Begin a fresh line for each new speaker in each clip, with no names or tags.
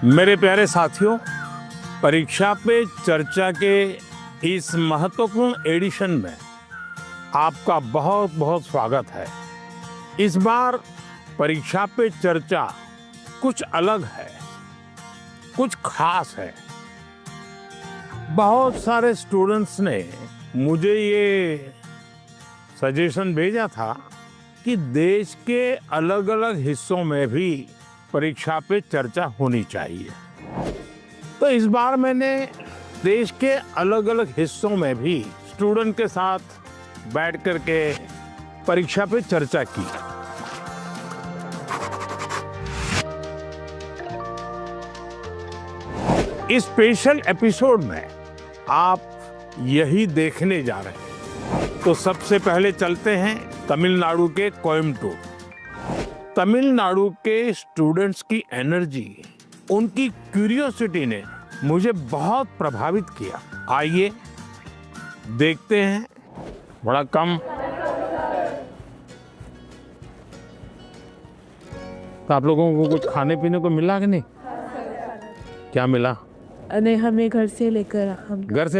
मेरे प्यारे साथियों, परीक्षा पे चर्चा के इस महत्वपूर्ण एडिशन में आपका बहुत बहुत स्वागत है। इस बार परीक्षा पे चर्चा कुछ अलग है, कुछ खास है। बहुत सारे स्टूडेंट्स ने मुझे ये सजेशन भेजा था कि देश के अलग अलग हिस्सों में भी परीक्षा पे चर्चा होनी चाहिए। तो इस बार मैंने देश के अलग अलग हिस्सों में भी स्टूडेंट के साथ बैठ करके परीक्षा पे चर्चा की। इस स्पेशल एपिसोड में आप यही देखने जा रहे हैं। तो सबसे पहले चलते हैं तमिलनाडु के कोयम्बटूर। तमिलनाडु के स्टूडेंट्स की एनर्जी, उनकी क्यूरियोसिटी ने मुझे बहुत प्रभावित किया। आइए देखते हैं। बड़ा कम तो आप लोगों को कुछ खाने पीने को मिला कि नहीं? क्या मिला?
नहीं, हमें घर से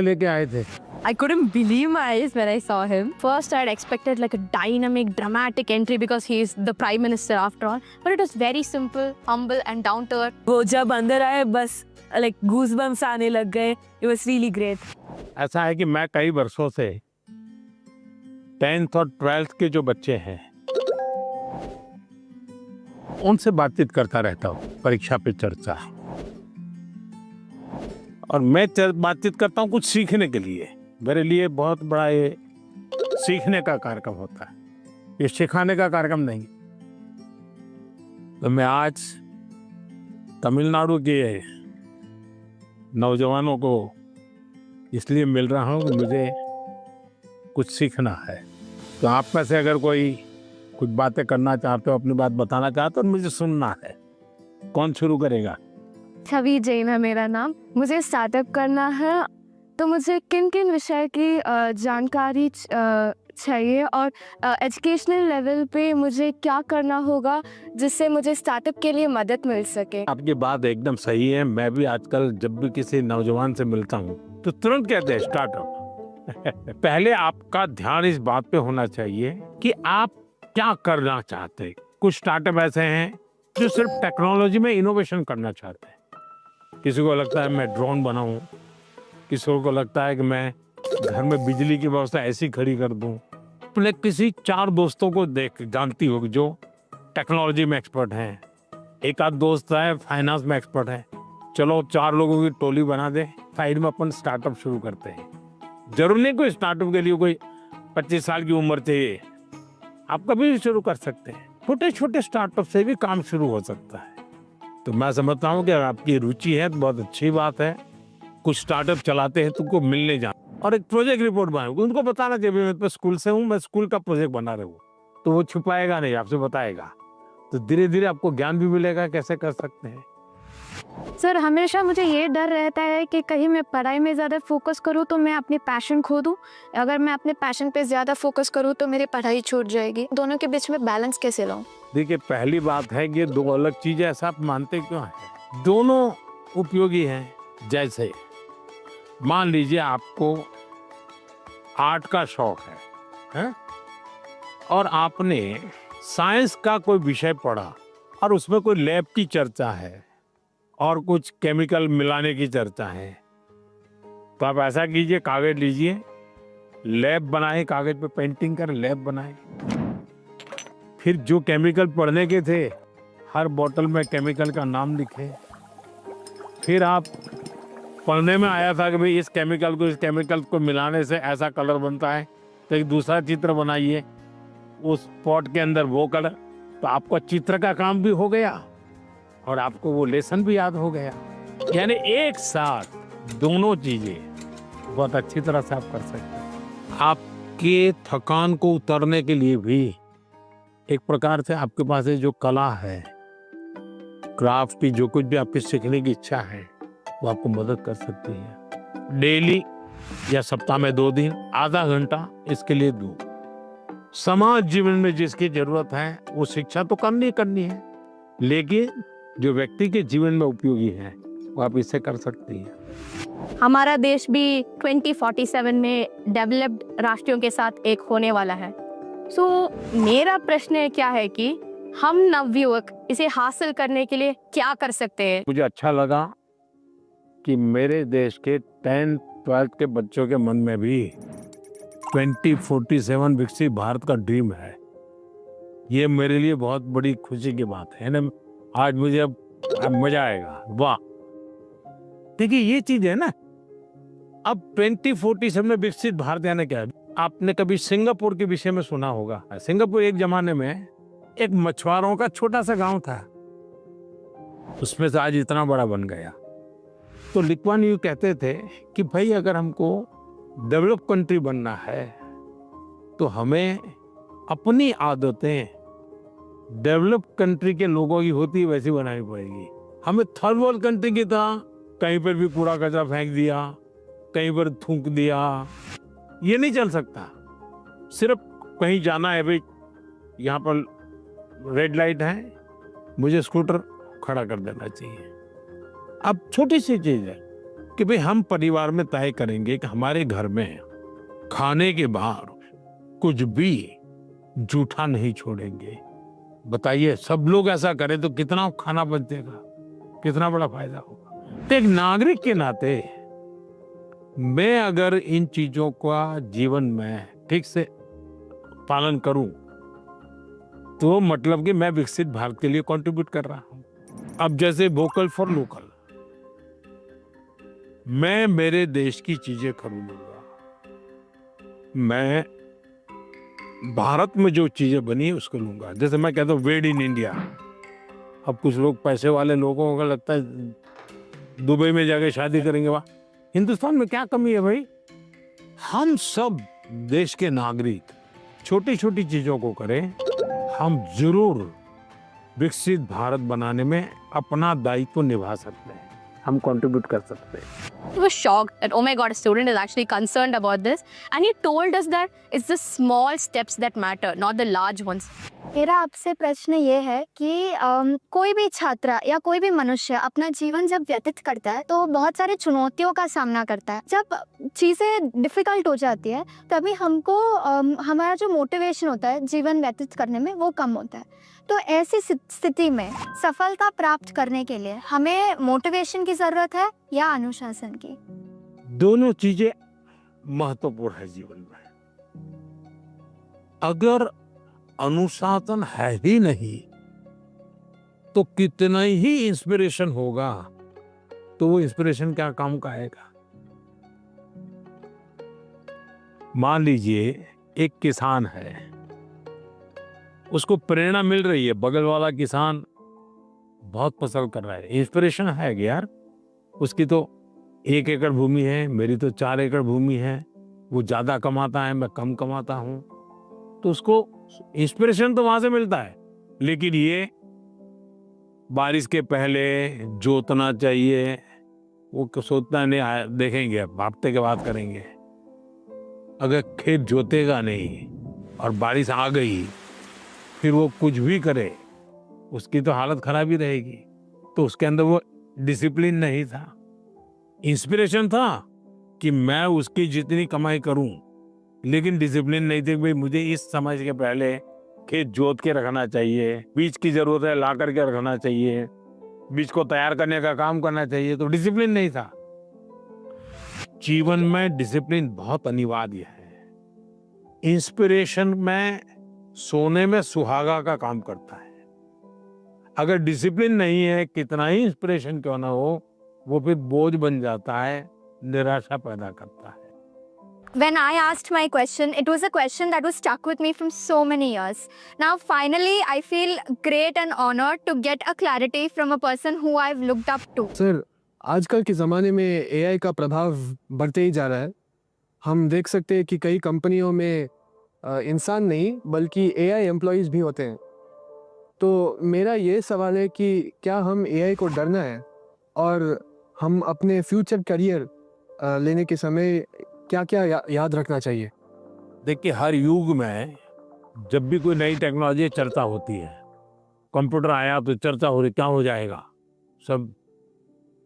लेके
आए थे।
I couldn't believe my eyes when I saw him. First, I had expected like a dynamic, dramatic entry because he is the prime minister after all. But it was very simple, humble and down to earth. वो जब अंदर आए बस like goosebumps आने लग गए. It was really great.
ऐसा है कि मैं कई वर्षों से 10th और 12th के जो बच्चे हैं उनसे बातचीत करता रहता हूँ, परीक्षा पे चर्चा। और मैं बातचीत करता हूँ कुछ सीखने के लिए। मेरे लिए बहुत बड़ा ये सीखने का कार्यक्रम होता है, ये सिखाने का कार्यक्रम नहीं। तो मैं आज तमिलनाडु के नौजवानों को इसलिए मिल रहा हूँ कि मुझे कुछ सीखना है। तो आप में से अगर कोई कुछ बातें करना चाहते हो, अपनी बात बताना चाहते हो, तो मुझे सुनना है। कौन शुरू करेगा?
छवि जैन है मेरा नाम। मुझे स्टार्टअप करना है, तो मुझे किन किन विषय की जानकारी चाहिए और एजुकेशनल लेवल पे मुझे क्या करना होगा जिससे मुझे स्टार्टअप के लिए मदद मिल सके।
आपकी बात एकदम सही है। मैं भी आजकल जब भी किसी नौजवान से मिलता हूँ तो तुरंत कहते हैं स्टार्टअप। पहले आपका ध्यान इस बात पे होना चाहिए कि आप क्या करना चाहते हैं। कुछ स्टार्टअप ऐसे हैं जो सिर्फ टेक्नोलॉजी में इनोवेशन करना चाहते हैं। किसी को लगता है मैं ड्रोन बनाऊं, किसी को लगता है कि मैं घर में बिजली की व्यवस्था ऐसी खड़ी कर दूं। अपने किसी 4 दोस्तों को देख जानती होगी जो टेक्नोलॉजी में एक्सपर्ट हैं। एक आध दोस्त है फाइनेंस में एक्सपर्ट है। चलो 4 लोगों की टोली बना दे, साइड में अपन स्टार्टअप शुरू करते हैं। जरूर नहीं कोई स्टार्टअप के लिए कोई 25 साल की उम्र चाहिए, आप कभी भी शुरू कर सकते हैं। छोटे छोटे स्टार्टअप से भी काम शुरू हो सकता है। तो मैं समझता हूँ कि अगर आपकी रुचि है तो बहुत अच्छी बात है। कुछ स्टार्टअप चलाते हैं, तुमको मिलने जाना और एक प्रोजेक्ट रिपोर्ट बनाओगे, उनको बताना चाहिए मैं तो स्कूल से हूँ, मैं स्कूल का प्रोजेक्ट बना रहा हूँ। तो वो छुपाएगा नहीं, आपसे बताएगा। तो धीरे धीरे आपको ज्ञान भी मिलेगा कैसे कर सकते हैं।
सर, हमेशा मुझे ये डर रहता है कि कहीं मैं पढ़ाई में ज़्यादा फोकस करूँ तो मैं अपनी पैशन खो दूँ। अगर मैं अपने पैशन पे ज़्यादा फोकस करूँ तो मेरी पढ़ाई छूट जाएगी। दोनों के बीच में बैलेंस कैसे लाऊं?
देखिए, पहली बात है कि ये 2 अलग चीजें, ऐसा आप मानते क्यों हैं? दोनों उपयोगी हैं। जैसे मान लीजिए आपको आर्ट का शौक है? और आपने साइंस का कोई विषय पढ़ा और उसमें कोई लैब की चर्चा है और कुछ केमिकल मिलाने की चर्चा है। तो आप ऐसा कीजिए, कागज लीजिए, लैब बनाए, कागज पे पेंटिंग कर लैब बनाए। फिर जो केमिकल पढ़ने के थे, हर बोतल में केमिकल का नाम लिखे। फिर आप पढ़ने में आया था कि भाई इस केमिकल को मिलाने से ऐसा कलर बनता है, तो एक दूसरा चित्र बनाइए, उस पॉट के अंदर वो कलर। तो आपको चित्र का काम भी हो गया और आपको वो लेसन भी याद हो गया। यानी एक साथ दोनों चीजें बहुत अच्छी तरह से आप कर सकते हैं। आपके थकान को उतरने के लिए भी एक प्रकार से आपके पास जो कला है, क्राफ्ट की, जो कुछ भी आपकी सीखने की इच्छा है, वो आपको मदद कर सकती है। डेली या सप्ताह में 2 दिन आधा घंटा इसके लिए दो। समाज जीवन में जिसकी जरूरत है वो शिक्षा तो करनी है, लेकिन जो व्यक्ति के जीवन में उपयोगी है वो आप इससे कर सकती हैं।
हमारा देश भी 2047 में डेवलप्ड राष्ट्रों के साथ एक होने वाला है। सो मेरा प्रश्न क्या है कि हम नवयुवक इसे हासिल करने के लिए क्या कर सकते हैं?
मुझे अच्छा लगा कि मेरे देश के 10th 12th के बच्चों के मन में भी 2047 विकसित भारत का ड्रीम है। ये मेरे लिए बहुत बड़ी खुशी की बात है ना। आज मुझे अब मजा आएगा। वाह, देखिए ये चीज है ना। अब 2047 में विकसित भारत यानी क्या है? आपने कभी सिंगापुर के विषय में सुना होगा। सिंगापुर एक जमाने में एक मछुआरों का छोटा सा गांव था, उसमें से आज इतना बड़ा बन गया। तो ली कुआन यू कहते थे कि भाई अगर हमको डेवलप कंट्री बनना है तो हमें अपनी आदतें डेवलप कंट्री के लोगों की होती वैसी बनानी पड़ेगी। हमें थर्ड वर्ल्ड कंट्री की तरह कहीं पर भी कूड़ा कचरा फेंक दिया, कहीं पर थूक दिया, ये नहीं चल सकता। सिर्फ कहीं जाना है, भाई यहाँ पर रेड लाइट है, मुझे स्कूटर खड़ा कर देना चाहिए। अब छोटी सी चीज है कि भाई हम परिवार में तय करेंगे कि हमारे घर में खाने के बाहर कुछ भी जूठा नहीं छोड़ेंगे। बताइए, सब लोग ऐसा करें तो कितना खाना बचेगा, कितना बड़ा फायदा होगा। तो एक नागरिक के नाते मैं अगर इन चीजों का जीवन में ठीक से पालन करूं तो मतलब कि मैं विकसित भारत के लिए कंट्रीब्यूट कर रहा हूं। अब जैसे वोकल फॉर लोकल, मैं मेरे देश की चीजें खरीदूंगा। मैं भारत में जो चीजें बनी उसको लूंगा। जैसे मैं कहता हूँ मेड इन इंडिया। अब कुछ लोग, पैसे वाले लोगों को लगता है दुबई में जाके शादी करेंगे। वाह, हिंदुस्तान में क्या कमी है भाई? हम सब देश के नागरिक छोटी छोटी चीजों को करें, हम जरूर विकसित भारत बनाने में अपना दायित्व निभा सकते हैं, हम कंट्रीब्यूट कर सकते हैं।
He was shocked that, oh my God, a student is actually concerned about this. And he told us that it's the small steps that matter, not the large ones.
मेरा आपसे प्रश्न ये है कि कोई भी छात्र या कोई भी मनुष्य अपना जीवन जब व्यतीत करता है तो बहुत सारे चुनौतियों का सामना करता है। जब चीज़ें डिफ़िकल्ट हो जाती है तभी हमको हमारा जो मोटिवेशन होता है जीवन व्यतीत करने में वो कम होता है। तो ऐसी स्थिति में सफलता प्राप्त करने के लिए हमें मोटिवेशन की ज़रूरत है या अनुशासन की?
दोनों चीजें महत्वपूर्ण है जीवन में। अगर अनुशासन है ही नहीं तो कितना ही इंस्पिरेशन होगा तो वो इंस्पिरेशन क्या काम का आएगा? मान लीजिए एक किसान है, उसको प्रेरणा मिल रही है, बगल वाला किसान बहुत फसल कर रहा है, इंस्पिरेशन है कि यार उसकी तो 1 एकड़ भूमि है, मेरी तो 4 एकड़ भूमि है, वो ज्यादा कमाता है, मैं कम कमाता हूं, तो उसको इंस्पिरेशन तो वहां से मिलता है। लेकिन ये बारिश के पहले जोतना चाहिए, वो सोचता नहीं, देखेंगे अब हफ्ते के बाद करेंगे। अगर खेत जोतेगा नहीं और बारिश आ गई फिर वो कुछ भी करे, उसकी तो हालत खराब ही रहेगी। तो उसके अंदर वो डिसिप्लिन नहीं था। इंस्पिरेशन था कि मैं उसकी जितनी कमाई करूं, लेकिन डिसिप्लिन नहीं थी। भाई मुझे इस समय के पहले खेत जोत के रखना चाहिए, बीज की जरूरत है ला करके रखना चाहिए, बीज को तैयार करने का काम करना चाहिए, तो डिसिप्लिन नहीं था। जीवन में डिसिप्लिन बहुत अनिवार्य है। इंस्पिरेशन में सोने में सुहागा का काम करता है। अगर डिसिप्लिन नहीं है, कितना ही इंस्पिरेशन क्यों ना हो, वो फिर बोझ बन जाता है, निराशा पैदा करता है।
When I asked my question, it was a question that was stuck with me from so many years. Now, finally, I feel great and honored to get a clarity from a person who I've looked up to.
Sir, आजकल के ज़माने में AI का प्रभाव बढ़ते ही जा रहा है। हम देख सकते हैं कि कई कंपनियों में इंसान नहीं बल्कि एआई एम्प्लॉयज़ भी होते हैं। तो मेरा ये सवाल है कि क्या हम एआई को डरना है और हम अपने फ्यूचर करियर लेने के समय क्या क्या याद रखना चाहिए?
देखिए, हर युग में जब भी कोई नई टेक्नोलॉजी चर्चा होती है, कंप्यूटर आया तो चर्चा हो रही, क्या हो जाएगा सब।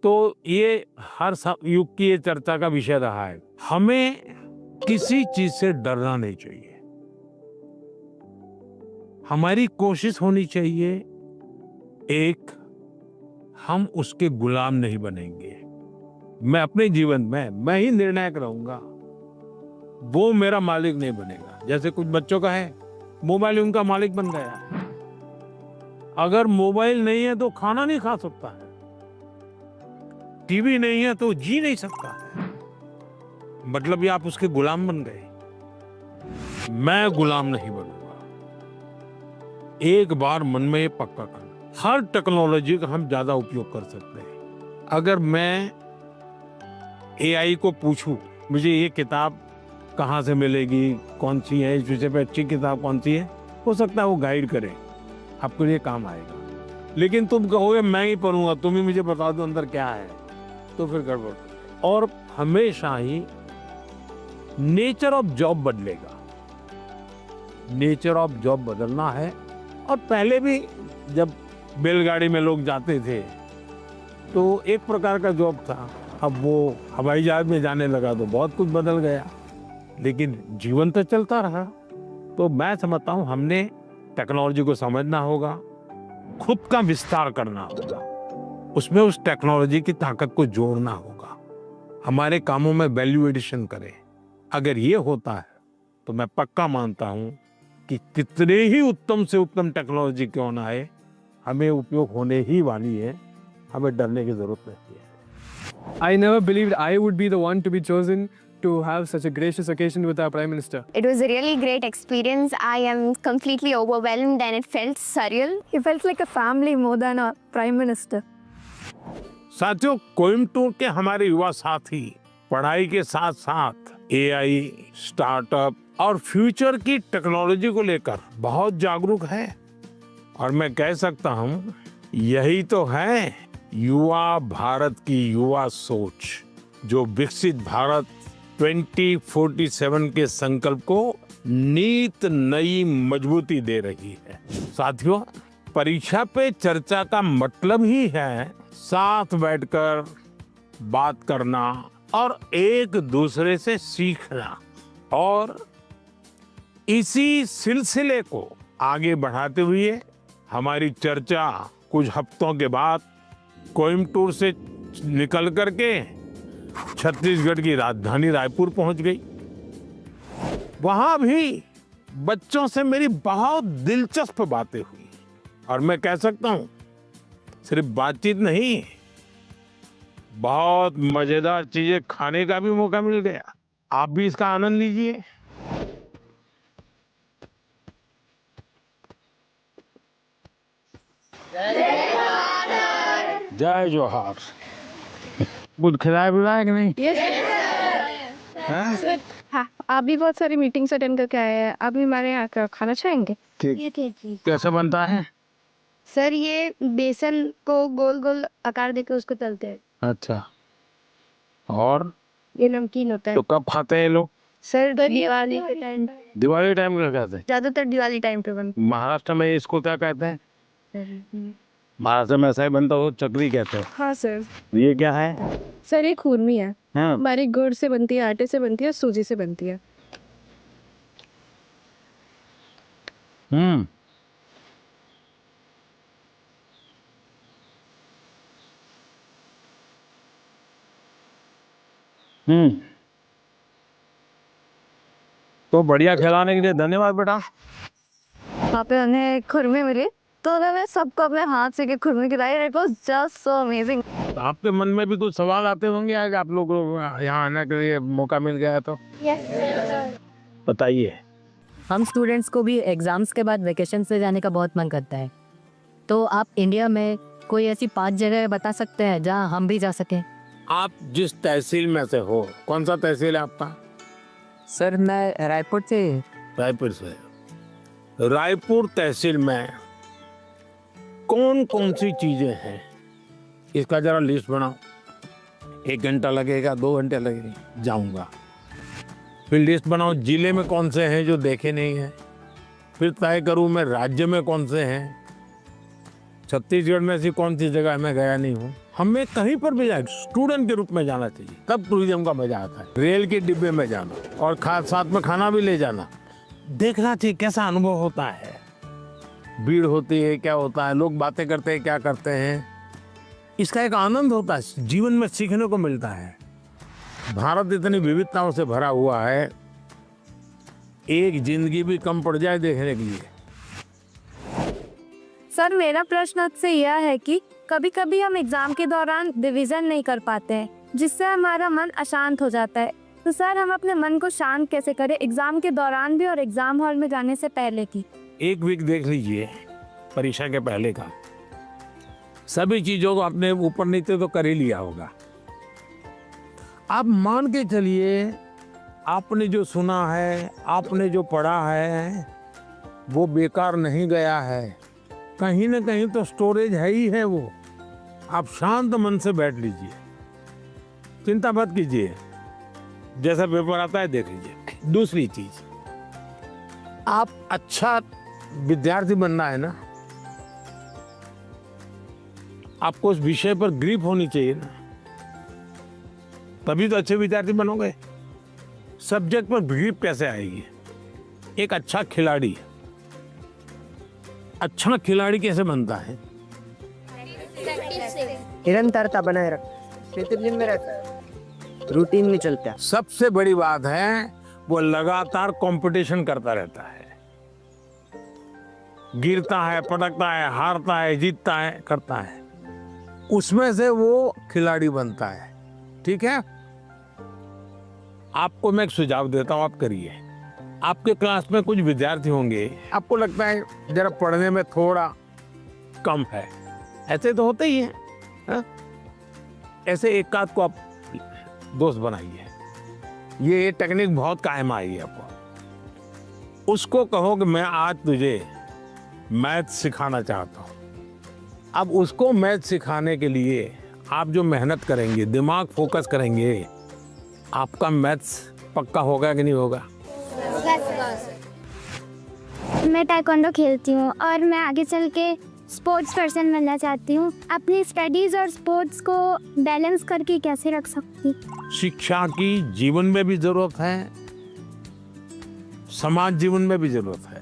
तो ये हर युग की ये चर्चा का विषय रहा है। हमें किसी चीज से डरना नहीं चाहिए। हमारी कोशिश होनी चाहिए, एक, हम उसके गुलाम नहीं बनेंगे। मैं अपने जीवन में मैं ही निर्णायक रहूंगा, वो मेरा मालिक नहीं बनेगा। जैसे कुछ बच्चों का है, मोबाइल उनका मालिक बन गया है। अगर मोबाइल नहीं है तो खाना नहीं खा सकता है, टीवी नहीं है तो जी नहीं सकता है। मतलब ये आप उसके गुलाम बन गए। मैं गुलाम नहीं बनूंगा। एक बार मन में ये पक्का करना, हर टेक्नोलॉजी का हम ज्यादा उपयोग कर सकते हैं। अगर मैं एआई को पूछूं मुझे ये किताब कहाँ से मिलेगी, कौन सी है, इस विषय पे अच्छी किताब कौन सी है, हो सकता है वो गाइड करे, आपको ये काम आएगा। लेकिन तुम कहोगे मैं ही पढ़ूंगा, तुम ही मुझे बता दो अंदर क्या है, तो फिर गड़बड़। और हमेशा ही नेचर ऑफ जॉब बदलेगा। नेचर ऑफ जॉब बदलना है। और पहले भी जब बैलगाड़ी में लोग जाते थे तो एक प्रकार का जॉब था, अब वो हवाई जहाज में जाने लगा तो बहुत कुछ बदल गया, लेकिन जीवन तो चलता रहा। तो मैं समझता हूँ हमने टेक्नोलॉजी को समझना होगा, खुद का विस्तार करना होगा, उसमें उस टेक्नोलॉजी की ताकत को जोड़ना होगा, हमारे कामों में वैल्यू एडिशन करें। अगर ये होता है तो मैं पक्का मानता हूँ कि कितने ही उत्तम से उत्तम टेक्नोलॉजी क्यों ना आए, हमें उपयोग होने ही वाली है, हमें डरने की जरूरत नहीं है।
I never believed I would be the one to be chosen to have such a gracious occasion with our Prime Minister.
It was a really great experience. I am completely overwhelmed and it felt surreal.
It felt like a family more than a prime minister.
साथियों, कोयम्बटूर के हमारे युवा साथी पढ़ाई के साथ साथ AI, startup और फ्यूचर की टेक्नोलॉजी को लेकर बहुत जागरूक है। और मैं कह सकता हूँ यही तो है युवा भारत की युवा सोच, जो विकसित भारत 2047 के संकल्प को नीत नई मजबूती दे रही है। साथियों, परीक्षा पे चर्चा का मतलब ही है साथ बैठकर बात करना और एक दूसरे से सीखना। और इसी सिलसिले को आगे बढ़ाते हुए हमारी चर्चा कुछ हफ्तों के बाद कोयम्बटूर से निकल करके छत्तीसगढ़ की राजधानी रायपुर पहुंच गई। वहां भी बच्चों से मेरी बहुत दिलचस्प बातें हुई और मैं कह सकता हूं सिर्फ बातचीत नहीं, बहुत मजेदार चीजें खाने का भी मौका मिल गया। आप भी इसका आनंद लीजिए। जय जोहार। कुछ खिलाया पिलाया कि नहीं?
हाँ, आप भी बहुत सारी मीटिंग्स अटेंड करके आए हैं। आप भी हमारे यहाँ का खाना चाहेंगे?
ठीक। कैसे बनता है?
सर, ये बेसन को गोल गोल आकार देकर उसको तलते हैं।
अच्छा, और
ये नमकीन होता है।
तो कब खाते हैं लोग?
सर, दिवाली के टाइम।
दिवाली टाइम में खाते हैं?
ज्यादातर दिवाली टाइम पे बनता
महाराष्ट्र में इसको क्या कहते हैं?
है।
महाराष्ट्र में ऐसा ही बनता हो, चकली कहते हैं।
हाँ सर।
ये क्या है?
सर, ये खूरमी है।
हाँ।
हमारी गुड़ से बनती है, आटे से बनती है, सूजी से बनती है।
हम्म। तो बढ़िया खिलाने के लिए धन्यवाद बेटा।
वहाँ पे हमें खुरमे मिली तो उन्होंने सबको अपने हाथ से खुरमे खिलाई। It was just so amazing.
आपके मन में भी कुछ सवाल आते होंगे आज आप लोग यहाँ आने के लिए मौका मिल गया तो बताइए।
हम स्टूडेंट्स को भी एग्ज़ाम्स के बाद वेकेशन से जाने का बहुत मन करता है, तो आप इंडिया में कोई ऐसी 5 जगह बता सकते हैं जहां हम भी जा सकें?
आप जिस तहसील में से हो, कौन सा तहसील है आपका?
सर, मैं रायपुर से।
रायपुर से। रायपुर तहसील में कौन कौन सी चीजें हैं, इसका जरा लिस्ट बनाओ। 1 घंटा लगेगा, 2 घंटे लगेंगे, जाऊंगा। फिर लिस्ट बनाओ जिले में कौन से हैं जो देखे नहीं हैं, फिर तय करूं मैं राज्य में कौन से हैं, छत्तीसगढ़ में ऐसी कौन सी जगह मैं गया नहीं हूँ। हमें कहीं पर भी जाए स्टूडेंट के रूप में जाना चाहिए, तब टूरिज्म का मजा आता है। रेल के डिब्बे में जाना और साथ में खाना भी ले जाना, देखना चाहिए कैसा अनुभव होता है। भीड़ होती है, क्या होता है, लोग बातें करते हैं, क्या करते हैं, इसका एक आनंद होता है, जीवन में सीखने को मिलता है। भारत इतनी विविधताओं से भरा हुआ है, एक जिंदगी भी कम पड़ जाए देखने के लिए।
सर मेरा प्रश्न आपसे यह है कि कभी कभी हम एग्जाम के दौरान रिवीजन नहीं कर पाते हैं, जिससे हमारा मन अशांत हो जाता है। तो सर हम अपने मन को शांत कैसे करें एग्जाम के दौरान भी और एग्जाम हॉल में जाने से पहले की?
एक वीक देख लीजिए परीक्षा के पहले का, सभी चीजों को अपने ऊपर नीचे तो कर ही लिया होगा। आप मान के चलिए आपने जो सुना है, आपने जो पढ़ा है, वो बेकार नहीं गया है, कहीं ना कहीं तो स्टोरेज है ही है वो। आप शांत मन से बैठ लीजिए, चिंता मत कीजिए, जैसा पेपर आता है देख लीजिए। दूसरी चीज, आप अच्छा विद्यार्थी बनना है ना, आपको उस विषय पर ग्रिप होनी चाहिए ना, तभी तो अच्छे विद्यार्थी बनोगे। सब्जेक्ट पर ग्रिप कैसे आएगी? एक अच्छा खिलाड़ी कैसे बनता है?
निरंतरता बनाए रख, डिसिप्लिन में रहता है, रूटीन में चलता है।
सबसे बड़ी बात है वो लगातार कंपटीशन करता रहता है, गिरता है, पटकता है, हारता है, जीतता है, करता है, उसमें से वो खिलाड़ी बनता है। ठीक है, आपको मैं एक सुझाव देता हूं, आप करिए। आपके क्लास में कुछ विद्यार्थी होंगे, आपको लगता है जरा पढ़ने में थोड़ा कम है, ऐसे तो होते ही हैं, हाँ? ऐसे एक आध को आप दोस्त बनाइए, ये टेक्निक बहुत कायम आई है आपको। उसको कहो कि मैं आज तुझे मैथ सिखाना चाहता हूँ। अब उसको मैथ सिखाने के लिए आप जो मेहनत करेंगे, दिमाग फोकस करेंगे, आपका मैथ्स पक्का होगा कि नहीं होगा?
मैं ताइक्वांडो खेलती हूँ और मैं आगे चल के स्पोर्ट्स पर्सन बनना चाहती हूँ। अपनी स्टडीज़ और स्पोर्ट्स को बैलेंस करके कैसे रख सकती?
शिक्षा की जीवन में भी जरूरत है, समाज जीवन में भी जरूरत है,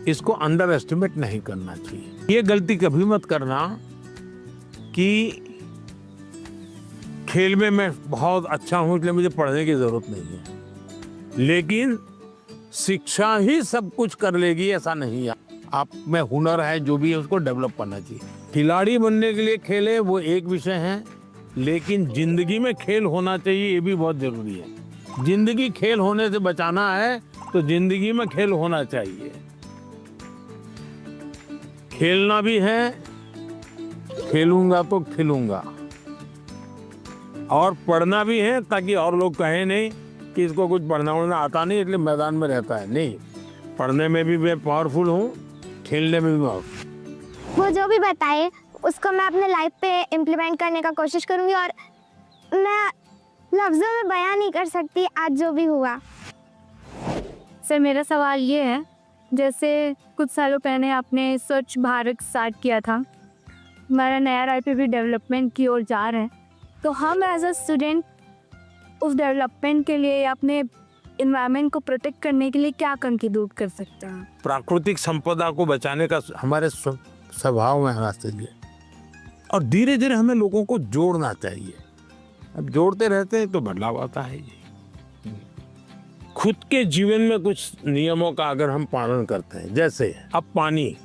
इसको अंडर एस्टिमेट नहीं करना चाहिए। ये गलती कभी मत करना कि खेल में मैं बहुत अच्छा हूं इसलिए मुझे पढ़ने की जरूरत नहीं है, लेकिन शिक्षा ही सब कुछ कर लेगी ऐसा नहीं है। आप में हुनर है, जो भी है उसको डेवलप करना चाहिए। खिलाड़ी बनने के लिए खेले वो एक विषय है, लेकिन जिंदगी में खेल होना चाहिए ये भी बहुत जरूरी है। जिंदगी खेल होने से बचाना है तो जिंदगी में खेल होना चाहिए। खेलना भी है, खेलूंगा तो खिलूंगा, और पढ़ना भी है ताकि और लोग कहें नहीं कि इसको कुछ पढ़ना उड़ना आता नहीं इसलिए मैदान में रहता है। नहीं, पढ़ने में भी मैं पावरफुल हूँ, खेलने में भी पावरफुल।
वो जो भी बताए उसको मैं अपने लाइफ पे इम्प्लीमेंट करने का कोशिश करूँगी, और मैं लफ्ज़ों में बयान नहीं कर सकती आज जो भी हुआ।
सर मेरा सवाल ये है, जैसे कुछ सालों पहले आपने स्वच्छ भारत स्टार्ट किया था, हमारा नया रायपुर भी डेवलपमेंट की ओर जा रहा है, तो हम एज अ स्टूडेंट उस डेवलपमेंट के लिए या अपने इन्वायरमेंट को प्रोटेक्ट करने के लिए क्या कंट्रीब्यूट कर सकते हैं?
प्राकृतिक संपदा को बचाने का हमारे स्वभाव में होना चाहिए, और धीरे धीरे हमें लोगों को जोड़ना चाहिए। अब जोड़ते रहते हैं तो बदलाव आता है। खुद के जीवन में कुछ नियमों का अगर हम पालन करते हैं, जैसे अब पानी,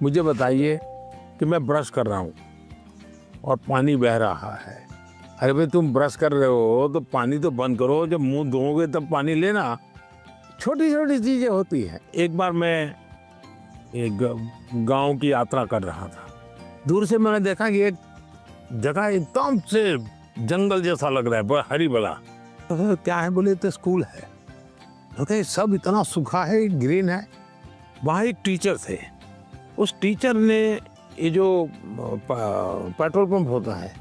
मुझे बताइए कि मैं ब्रश कर रहा हूँ और पानी बह रहा है, अरे भाई तुम ब्रश कर रहे हो तो पानी तो बंद करो, जब मुंह धोओगे तब पानी लेना। छोटी छोटी चीजें होती हैं। एक बार मैं एक गांव की यात्रा कर रहा था, दूर से मैंने देखा कि एक जगह एकदम से जंगल जैसा लग रहा है, बड़ा हरी भरा। तो क्या है बोले तो स्कूल है, तो सब इतना सूखा है, ग्रीन है। वहाँ एक टीचर थे, उस टीचर ने ये जो पेट्रोल पंप होता है,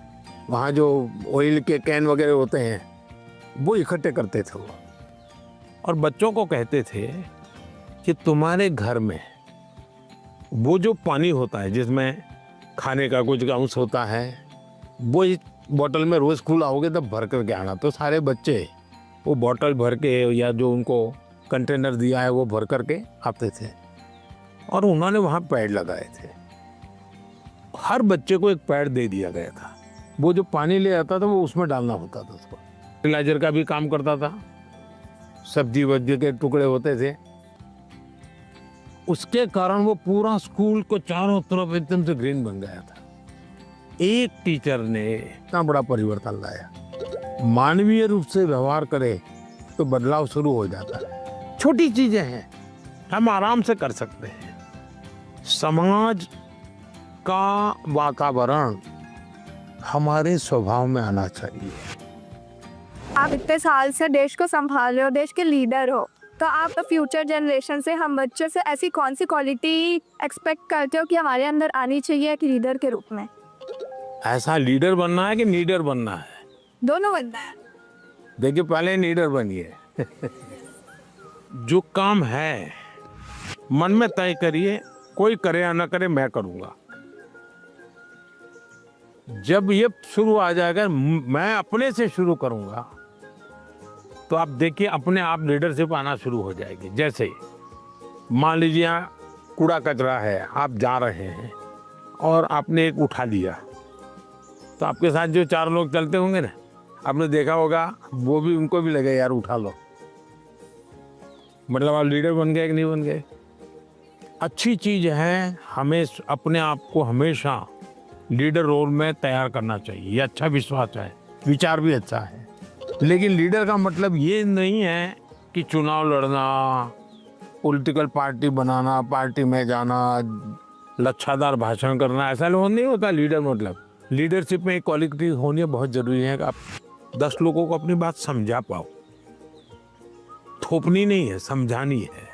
वहाँ जो ऑयल के कैन वगैरह होते हैं वो इकट्ठे करते थे वो, और बच्चों को कहते थे कि तुम्हारे घर में वो जो पानी होता है जिसमें खाने का कुछ अंश होता है, वो इस बोतल में रोज़ स्कूल आओगे तब भर करके आना। तो सारे बच्चे वो बोतल भर के या जो उनको कंटेनर दिया है वो भर करके आते थे, और उन्होंने वहाँ पैड लगाए थे। हर बच्चे को एक पैड दे दिया गया था। वो जो पानी ले आता था वो उसमें डालना होता था उसको। फर्टिलाइजर का भी काम करता था, सब्जी वब्जी के टुकड़े होते थे। उसके कारण वो पूरा स्कूल को चारों तरफ एकदम से ग्रीन बन गया था। एक टीचर ने इतना बड़ा परिवर्तन लाया। मानवीय रूप से व्यवहार करे तो बदलाव शुरू हो जाता है। छोटी चीजें हैं, हम आराम से कर सकते हैं। समाज का वातावरण हमारे स्वभाव में आना चाहिए।
आप इतने साल से देश को संभाल रहे हो, देश के लीडर हो, तो आप फ्यूचर जनरेशन से, हम बच्चों से ऐसी कौन सी क्वालिटी एक्सपेक्ट करते हो कि हमारे अंदर आनी चाहिए एक लीडर के रूप में?
ऐसा लीडर बनना है कि लीडर बनना है?
दोनों बनना है।
देखिए, पहले लीडर बनिए। जो काम है मन में तय करिए, कोई करे या ना करे मैं करूंगा। जब ये शुरू आ जाएगा, मैं अपने से शुरू करूंगा, तो आप देखिए अपने आप लीडरशिप आना शुरू हो जाएगी। जैसे मान लीजिए यहाँ कूड़ा कचरा है, आप जा रहे हैं और आपने एक उठा लिया, तो आपके साथ जो 4 लोग चलते होंगे ना, आपने देखा होगा वो भी, उनको भी लगे यार उठा लो। मतलब आप लीडर बन गए कि नहीं बन गए? अच्छी चीज है, हमें अपने आप को हमेशा लीडर रोल में तैयार करना चाहिए। ये अच्छा विश्वास है, विचार भी अच्छा है। लेकिन लीडर का मतलब ये नहीं है कि चुनाव लड़ना, पॉलिटिकल पार्टी बनाना, पार्टी में जाना, लच्छादार भाषण करना, ऐसा नहीं होता लीडर। मतलब लीडरशिप में एक क्वालिटी होनी बहुत जरूरी है कि आप 10 लोगों को अपनी बात समझा पाओ। थोपनी नहीं है, समझानी है।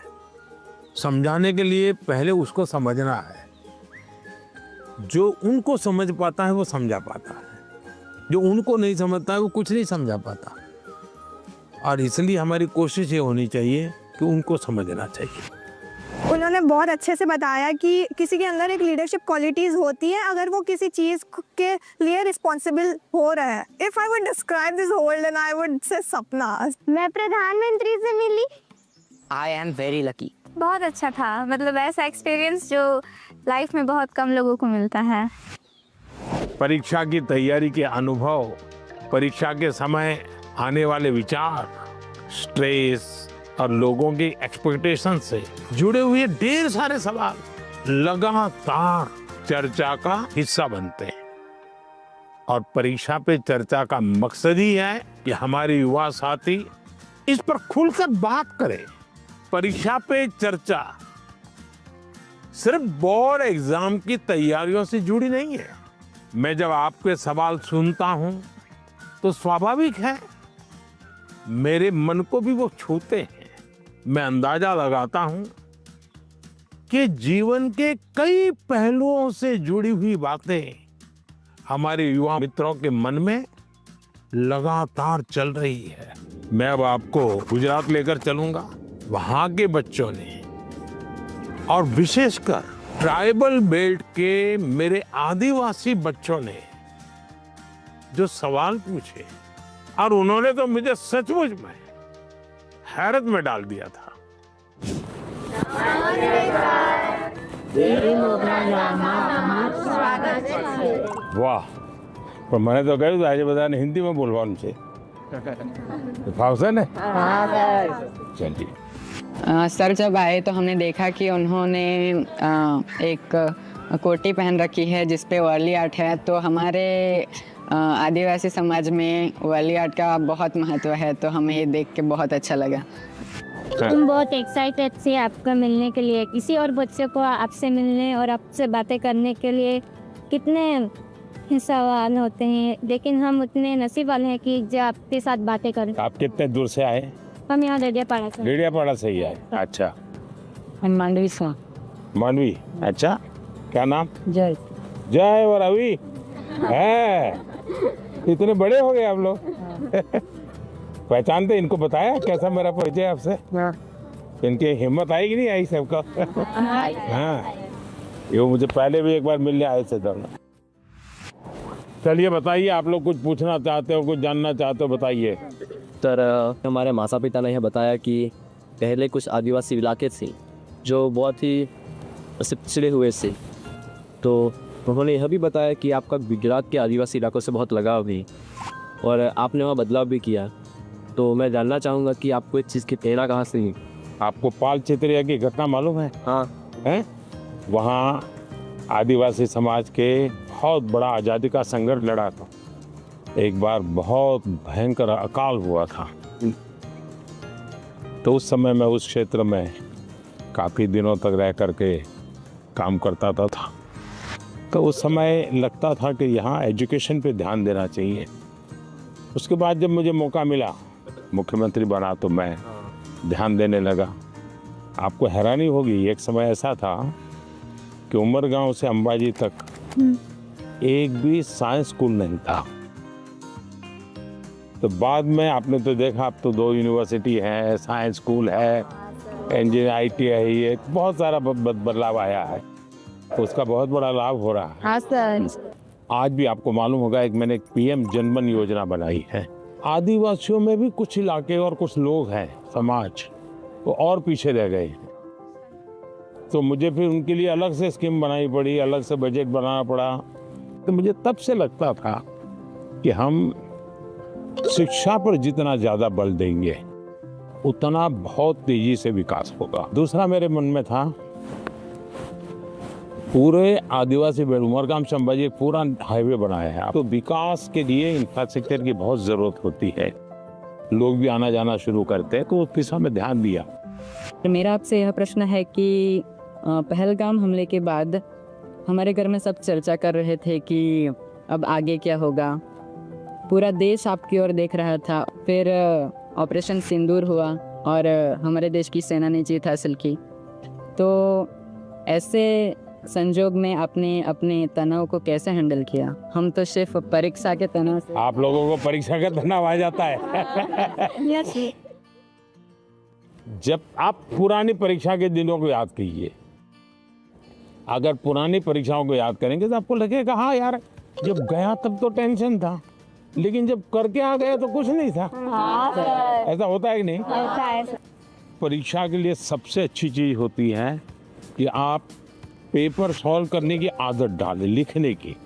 समझाने के लिए पहले उसको समझना है। जो उनको समझ पाता है वो समझा पाता है, जो उनको नहीं समझता है वो कुछ नहीं समझा पाता। और इसलिए हमारी कोशिश ये होनी चाहिए कि उनको समझना चाहिए।
उन्होंने बहुत अच्छे से बताया कि किसी के अंदर एक लीडरशिप क्वालिटीज होती है अगर वो किसी चीज के लिए रिस्पॉन्सिबल हो रहा है। If I would describe this world then I would say सपना।
मैं प्रधानमंत्री से मिली।
I am very lucky.
बहुत अच्छा था, मतलब ऐसा एक्सपीरियंस जो लाइफ में बहुत कम लोगों को मिलता है।
परीक्षा की तैयारी के अनुभव, परीक्षा के समय आने वाले विचार, स्ट्रेस और लोगों की एक्सपेक्टेशन से जुड़े हुए ढेर सारे सवाल लगातार चर्चा का हिस्सा बनते हैं। और परीक्षा पे चर्चा का मकसद ही है कि हमारे युवा साथी इस पर खुलकर बात करें। परीक्षा पे चर्चा सिर्फ बोर्ड एग्जाम की तैयारियों से जुड़ी नहीं है। मैं जब आपके सवाल सुनता हूं तो स्वाभाविक है मेरे मन को भी वो छूते हैं। मैं अंदाजा लगाता हूं कि जीवन के कई पहलुओं से जुड़ी हुई बातें हमारे युवा मित्रों के मन में लगातार चल रही है। मैं अब आपको गुजरात लेकर चलूंगा। वहां के बच्चों ने और विशेषकर ट्राइबल बेल्ट के मेरे आदिवासी बच्चों ने जो सवाल पूछे, और उन्होंने तो मुझे सचमुच में हैरत में डाल दिया था। वाह, पर मैंने तो કહ્યું આજે બધાને હિન્દીમાં બોલવાનું છે। ફાવશે ને? चलिए।
सर जब आए तो हमने देखा कि उन्होंने एक कोटी पहन रखी है जिस पे वर्ली आर्ट है। तो हमारे आदिवासी समाज में वर्ली आर्ट का बहुत महत्व है, तो हमें ये देख के बहुत अच्छा लगा।
हम बहुत एक्साइटेड थे आपका मिलने के लिए। किसी और बच्चे को आपसे मिलने और आपसे बातें करने के लिए कितने सवाल होते हैं, लेकिन हम उतने नसीब वाले हैं कि जो आपके साथ बातें करें।
आप कितने दूर से आए?
हम यहाँ डेडियापाड़ा से।
डेडियापाड़ा से ही आए? अच्छा।
मांडवी से।
मानवी, अच्छा। क्या नाम?
जय।
जय और रवि है। इतने बड़े हो गए आप लोग। पहचानते इनको? बताया कैसा मेरा परिचय आपसे? इनकी हिम्मत आई कि नहीं आई सबका? हाँ, ये वो मुझे पहले भी एक बार मिलने आए थे धरना। चलिए बताइए, आप लोग कुछ पूछना चाहते हो, कुछ जानना चाहते हो, बताइए।
सर हमारे माता पिता ने यह बताया कि पहले कुछ आदिवासी इलाके थे जो बहुत ही पिछड़े हुए थे, तो उन्होंने यह भी बताया कि आपका गुजरात के आदिवासी इलाकों से बहुत लगाव है और आपने वहाँ बदलाव भी किया। तो मैं जानना चाहूँगा कि आपको इस चीज़ की प्रेरणा कहाँ से हुई?
आपको पाल चित्रिया की घटना मालूम है?
हाँ।
हैं? वहाँ आदिवासी समाज के बहुत बड़ा आज़ादी का संघर्ष लड़ा था। एक बार बहुत भयंकर अकाल हुआ था, तो उस समय मैं उस क्षेत्र में काफ़ी दिनों तक रह करके काम करता था। तो उस समय लगता था कि यहाँ एजुकेशन पे ध्यान देना चाहिए। उसके बाद जब मुझे मौका मिला, मुख्यमंत्री बना, तो मैं ध्यान देने लगा। आपको हैरानी होगी, एक समय ऐसा था कि उमरगांव से अंबाजी तक एक भी साइंस स्कूल नहीं था। तो बाद में आपने तो देखा, अब तो 2 यूनिवर्सिटी है, साइंस स्कूल है, इंजीनियर ITI है, बहुत सारा बदलाव आया है, तो उसका बहुत बड़ा लाभ हो रहा है।
हाँ सर।
आज भी आपको मालूम होगा, एक मैंने PM जनमन योजना बनाई है। आदिवासियों में भी कुछ इलाके और कुछ लोग हैं, समाज वो और पीछे रह गए हैं, तो मुझे फिर उनके लिए अलग से स्कीम बनानी पड़ी, अलग से बजट बनाना पड़ा। तो मुझे तब से लगता था कि हम शिक्षा पर जितना ज़्यादा बल देंगे उतना बहुत तेजी से विकास होगा। दूसरा मेरे मन में था, पूरे आदिवासी बेल्ट उमरगाम से अंबाजी एक पूरा हाईवे बनाया है, तो विकास के लिए इंफ्रास्ट्रक्चर की बहुत ज़रूरत होती है। लोग भी आना जाना शुरू करते हैं, तो उस दिशा में ध्यान दिया।
मेरा आपसे यह प्रश्न है कि पहलगाम हमले के बाद हमारे घर में सब चर्चा कर रहे थे कि अब आगे क्या होगा। पूरा देश आपकी ओर देख रहा था। फिर ऑपरेशन सिंदूर हुआ और हमारे देश की सेना ने जीत हासिल की। तो ऐसे संजोग में आपने अपने तनाव को कैसे हैंडल किया? हम तो सिर्फ परीक्षा के तनाव से।
आप लोगों को परीक्षा का तनाव आ जाता है। जब आप पुरानी परीक्षा के दिनों को याद कीजिए, अगर पुरानी परीक्षाओं को याद करेंगे तो आपको लगेगा हाँ यार, जब गया तब तो टेंशन था, लेकिन जब करके आ गया तो कुछ नहीं था। ऐसा होता है कि नहीं? परीक्षा के लिए सबसे अच्छी चीज होती है कि आप पेपर सॉल्व करने की आदत डालें, लिखने की।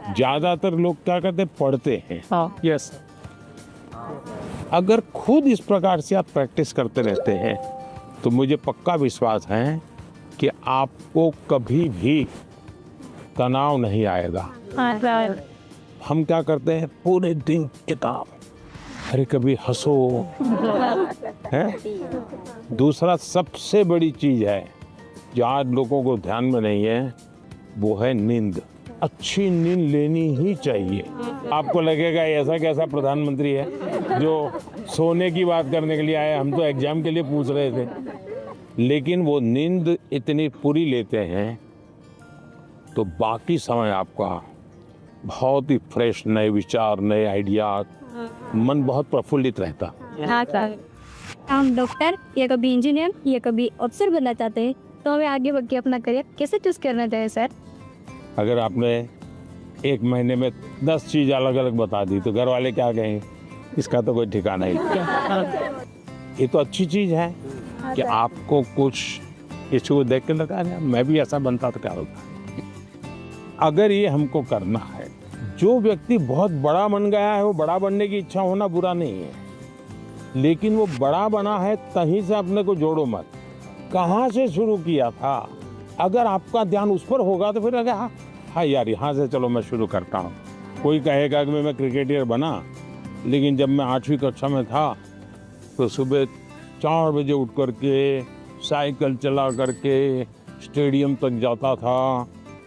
ज्यादातर लोग क्या करते हैं, पढ़ते हैं। यस, अगर खुद इस प्रकार से आप प्रैक्टिस करते रहते हैं तो मुझे पक्का विश्वास है कि आपको कभी भी तनाव नहीं आएगा। हम क्या करते हैं, पूरे दिन किताब, अरे कभी हंसो है। दूसरा सबसे बड़ी चीज है जो आज लोगों को ध्यान में नहीं है, वो है नींद। अच्छी नींद लेनी ही चाहिए। आपको लगेगा ऐसा कैसा प्रधानमंत्री है जो सोने की बात करने के लिए आए, हम तो एग्जाम के लिए पूछ रहे थे। लेकिन वो नींद इतनी पूरी लेते हैं तो बाकी समय आपका बहुत ही फ्रेश, नए विचार, नए आइडिया, मन बहुत प्रफुल्लित रहता।
हाँ सर, हम डॉक्टर या कभी इंजीनियर या कभी अफसर बनना चाहते हैं, तो हमें आगे बढ़ के अपना करियर कैसे चूज करना चाहिए सर?
अगर आपने एक महीने में 10 चीज़ अलग अलग बता दी तो घर वाले क्या कहेंगे, इसका तो कोई ठिकाना ही नहीं। ये तो अच्छी चीज़ है कि आपको कुछ किसी को देख के लगा मैं भी ऐसा बनता तो क्या होता। अगर ये हमको करना है, जो व्यक्ति बहुत बड़ा बन गया है वो बड़ा बनने की इच्छा होना बुरा नहीं है, लेकिन वो बड़ा बना है तहीं से अपने को जोड़ो मत। कहाँ से शुरू किया था, अगर आपका ध्यान उस पर होगा तो फिर लगे हाँ यार यहाँ से चलो मैं शुरू करता हूँ। कोई कहेगा कि मैं क्रिकेटर बना, लेकिन जब मैं 8वीं कक्षा में था तो सुबह 4 बजे उठ करके साइकिल चला करके स्टेडियम तक जाता था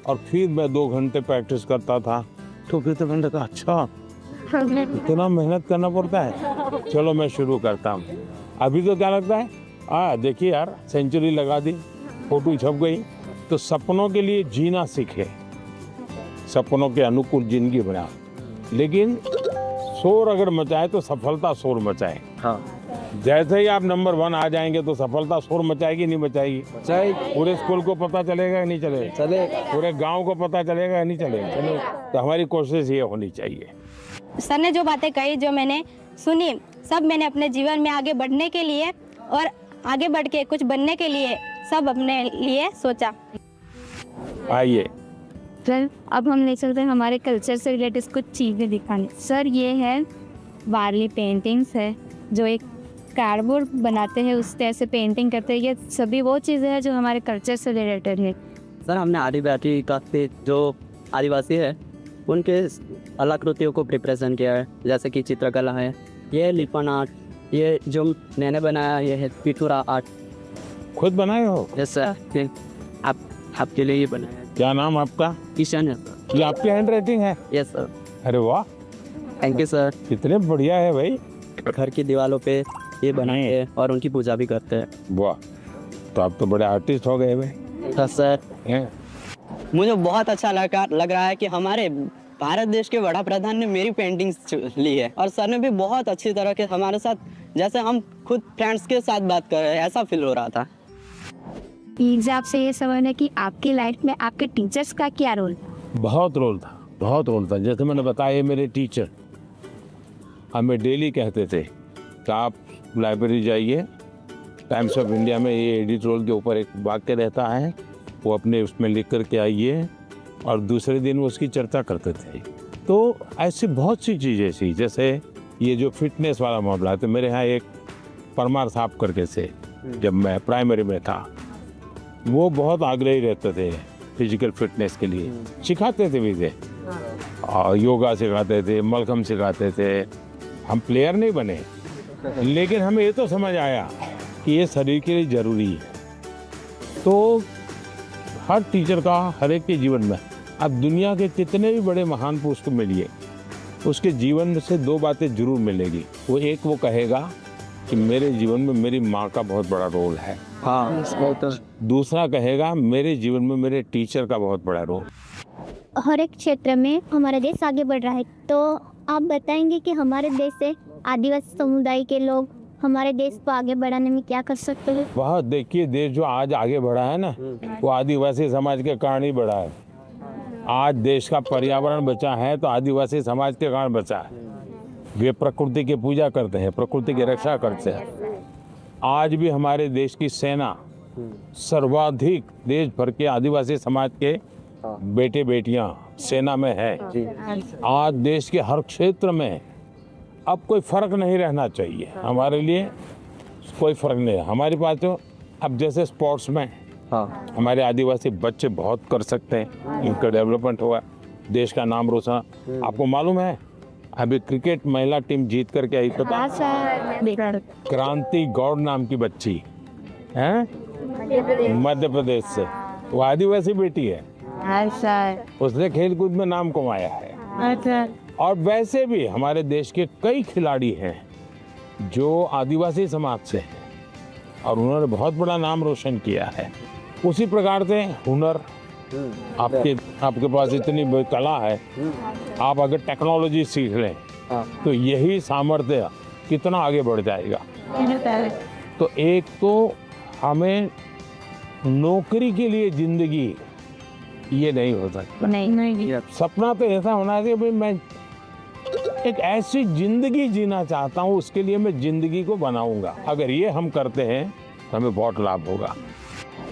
और फिर मैं 2 घंटे प्रैक्टिस करता था। तो फिर तो मैंने कहा अच्छा इतना मेहनत करना पड़ता है, चलो मैं शुरू करता हूँ। अभी तो क्या लगता है, देखिए यार सेंचुरी लगा दी, फोटो छप गई। तो सपनों के लिए जीना सीखे, सपनों के अनुकूल जिंदगी बना, लेकिन शोर अगर मचाए तो सफलता शोर मचाए।
हाँ।
जैसे ही आप नंबर 1 आ जाएंगे तो सफलता शोर मचाएगी नहीं मचाएगी? पूरे स्कूल को पता चलेगा या नहीं चलेगा?
चलेगा।
पूरे गांव को पता चलेगा या नहीं चलेगा? तो हमारी कोशिश ये होनी चाहिए।
सर ने जो बातें कही, जो मैंने सुनी, सब मैंने अपने जीवन में आगे बढ़ने के लिए और आगे बढ़ के कुछ बनने के लिए सब अपने लिए सोचा।
आइए।
सर अब हम ले चलते हैं हमारे कल्चर से रिलेटेड कुछ चीज़ें दिखाने। सर ये है वारली पेंटिंग्स है, जो एक कार्डबोर्ड बनाते हैं उससे ऐसे पेंटिंग करते हैं। ये सभी वो चीज़ें हैं जो हमारे कल्चर से रिलेटेड है।
सर हमने आदिवासी का जो आदिवासी है उनके कलाकृतियों को रिप्रेजेंट किया है, जैसे कि चित्रकला है, ये लिपन आर्ट, ये जो मैंने बनाया ये है पिथुरा आर्ट।
खुद बनाए हो?
यस सर, आपके लिए ये बनाया है।
क्या नाम आपका?
ईशान है।
ये आपकी हैंड राइटिंग है?
Yes sir.
अरे वाह,
थैंक यू सर।
कितने बढ़िया है भाई।
घर की दीवारों पे ये बनाए हैं और उनकी पूजा भी करते हैं।
वाह, तो आप तो बड़े आर्टिस्ट हो गए भाई।
Yes sir.
हैं?
मुझे बहुत अच्छा लग रहा है कि हमारे भारत देश के वड़ा प्रधान ने मेरी पेंटिंग्स ली है और सर ने भी बहुत अच्छी तरह के हमारे साथ, जैसे हम खुद फ्रेंड्स के साथ बात कर रहे हैं, ऐसा फील हो रहा था।
प्लीज आपसे ये सवाल है कि आपकी लाइफ में आपके टीचर्स का क्या रोल?
बहुत रोल था, बहुत रोल था। जैसे मैंने बताया, मेरे टीचर हमें डेली कहते थे कि आप लाइब्रेरी जाइए, टाइम्स ऑफ इंडिया में ये एडिटोरियल के ऊपर एक वाक्य रहता है, वो अपने उसमें लिख करके आइए, और दूसरे दिन वो उसकी चर्चा करते थे। तो ऐसी बहुत सी चीज़ें थी, जैसे ये जो फिटनेस वाला मामला है, तो मेरे यहाँ एक परमार साहब करके से, जब मैं प्राइमरी में था, वो बहुत आग्रही रहते थे फिजिकल फिटनेस के लिए, सिखाते थे भी थे, और योगा सिखाते थे, मलखम सिखाते थे। हम प्लेयर नहीं बने, लेकिन हमें ये तो समझ आया कि ये शरीर के लिए ज़रूरी है। तो हर टीचर का हर एक के जीवन में, अब दुनिया के कितने भी बड़े महान पुरुष को मिलिए, उसके जीवन से 2 बातें जरूर मिलेगी। वो एक वो कहेगा कि मेरे जीवन में मेरी माँ का बहुत बड़ा रोल है।
हाँ,
दूसरा कहेगा मेरे जीवन में मेरे टीचर का बहुत बड़ा रोल।
हर एक क्षेत्र में हमारा देश आगे बढ़ रहा है, तो आप बताएंगे कि हमारे देश से आदिवासी समुदाय के लोग हमारे देश को आगे बढ़ाने में क्या कर सकते हैं?
वह देखिए, देश जो आज आगे बढ़ा है ना, वो आदिवासी समाज के कारण ही बढ़ा है। आज देश का पर्यावरण बचा है तो आदिवासी समाज के कारण बचा है। वे प्रकृति की पूजा करते हैं, प्रकृति की रक्षा करते हैं। आज भी हमारे देश की सेना सर्वाधिक देश भर के आदिवासी समाज के बेटे बेटियां सेना में है। आज देश के हर क्षेत्र में अब कोई फर्क नहीं रहना चाहिए, हमारे लिए कोई फर्क नहीं है। हमारे पास तो अब जैसे स्पोर्ट्स में हमारे आदिवासी बच्चे बहुत कर सकते हैं, इनका डेवलपमेंट हुआ, देश का नाम रोशन। आपको मालूम है अभी क्रिकेट महिला टीम जीत करके आई, पता? क्रांति गौड़ नाम की बच्ची है, मध्य प्रदेश से, वो आदिवासी बेटी है। उसने खेलकूद में नाम कमाया है। और वैसे भी हमारे देश के कई खिलाड़ी हैं जो आदिवासी समाज से हैं और उन्होंने बहुत बड़ा नाम रोशन किया है। उसी प्रकार से हुनर, आपके पास इतनी कला है, आप अगर टेक्नोलॉजी सीख लें तो यही सामर्थ्य कितना आगे बढ़ जाएगा। तो एक तो हमें नौकरी के लिए जिंदगी ये नहीं हो सकता,
नहीं।
सपना तो ऐसा होना चाहिए भाई मैं एक ऐसी जिंदगी जीना चाहता हूँ, उसके लिए मैं जिंदगी को बनाऊंगा। अगर ये हम करते हैं तो हमें बहुत लाभ होगा।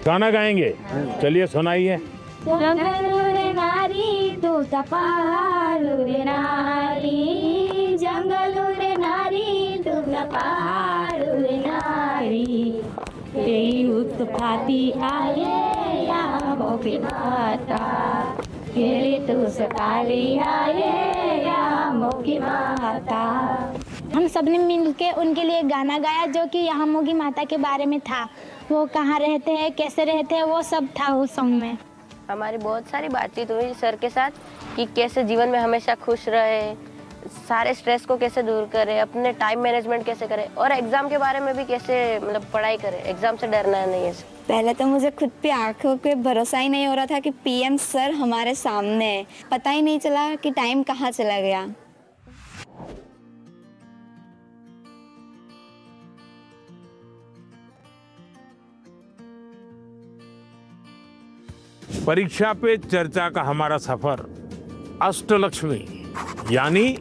गाना गाएंगे, चलिए सुनाइए।
जंगलू रे नारी तू तपालू रे नारी, जंगलू रे नारी तू तपालू रे नारी, तेरी उत्पाती आये या मोकी माता, तेरी तू सताली आये या मोकी माता। हम सबने मिलके उनके लिए गाना गाया जो कि यहाँ मोगी माता के बारे में था। वो कहाँ रहते हैं, कैसे रहते हैं, वो सब था उस सॉन्ग में।
हमारी बहुत सारी बातचीत हुई सर के साथ कि कैसे जीवन में हमेशा खुश रहे, सारे स्ट्रेस को कैसे दूर करे, अपने टाइम मैनेजमेंट कैसे करे, और एग्ज़ाम के बारे में भी कैसे मतलब पढ़ाई करे, एग्ज़ाम से डरना नहीं है।
पहले तो मुझे खुद पे आंखों पे भरोसा ही नहीं हो रहा था कि पीएम सर हमारे सामने है। पता ही नहीं चला कि टाइम कहाँ चला गया।
परीक्षा पे चर्चा का हमारा सफर अष्टलक्ष्मी यानी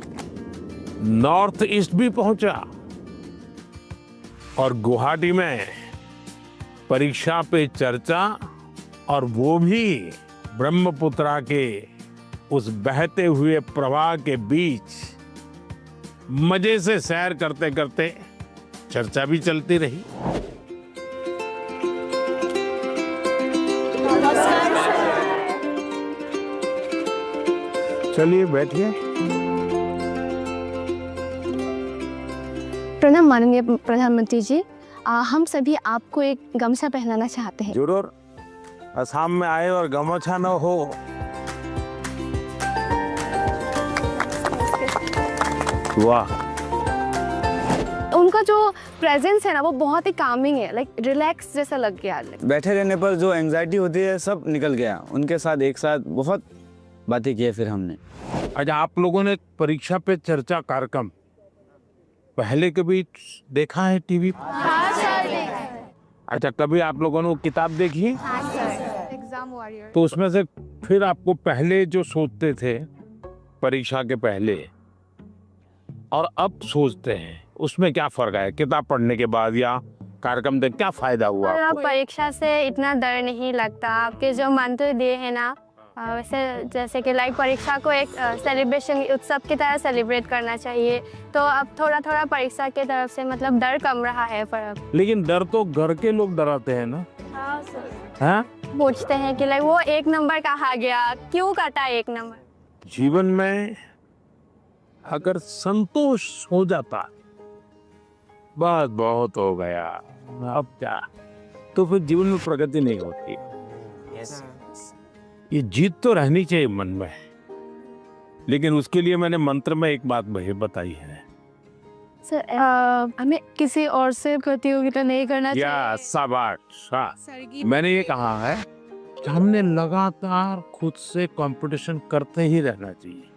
नॉर्थ ईस्ट भी पहुंचा और गुवाहाटी में परीक्षा पे चर्चा, और वो भी ब्रह्मपुत्रा के उस बहते हुए प्रवाह के बीच मजे से सैर करते करते चर्चा भी चलती रही। चलिए बैठिए।
प्रणाम माननीय प्रधानमंत्री जी, हम सभी आपको एक गमछा पहनाना चाहते हैं।
जरूर। असम में आए और गमछा न हो, वाह।
उनका जो प्रेजेंस है ना वो बहुत ही कामिंग है, लाइक रिलैक्स जैसा लग गया।
बैठे रहने पर जो एंजाइटी होती है सब निकल गया। उनके साथ एक साथ बहुत बातें की है फिर हमने।
अच्छा, आप लोगों ने परीक्षा पे चर्चा कार्यक्रम पहले कभी देखा है टीवी पर?
हाँ सर।
अच्छा, कभी आप लोगों ने वो किताब देखी है?
हाँ सर। Exam warrior.
तो उसमें से फिर आपको पहले जो सोचते थे परीक्षा के पहले और अब सोचते हैं, उसमें क्या फर्क है? किताब पढ़ने के बाद या कार्यक्रम देख क्या फायदा हुआ आपको?
परीक्षा से इतना डर नहीं लगता। आपके जो मंत्र दिए हैं ना, वैसे जैसे कि लाइक परीक्षा को एक सेलिब्रेशन उत्सव की तरह सेलिब्रेट करना चाहिए। तो अब थोड़ा थोड़ा परीक्षा की तरफ से मतलब डर कम रहा है। पर
लेकिन डर तो घर के लोग डराते हैं ना। हाँ?
पूछते हैं कि लाइक वो 1 नंबर कहाँ गया, क्यों कटा 1 नंबर।
जीवन में अगर संतोष हो जाता बस बहुत हो गया, अब क्या, तो फिर जीवन में प्रगति नहीं होती। ये जीत तो रहनी चाहिए मन में, लेकिन उसके लिए मैंने मंत्र में एक बात बताई है।
सर, हमें किसी और से प्रतियोगिता नहीं करना
या शाबाश। मैंने ये कहा है कि हमने लगातार खुद से कंपटीशन करते ही रहना चाहिए।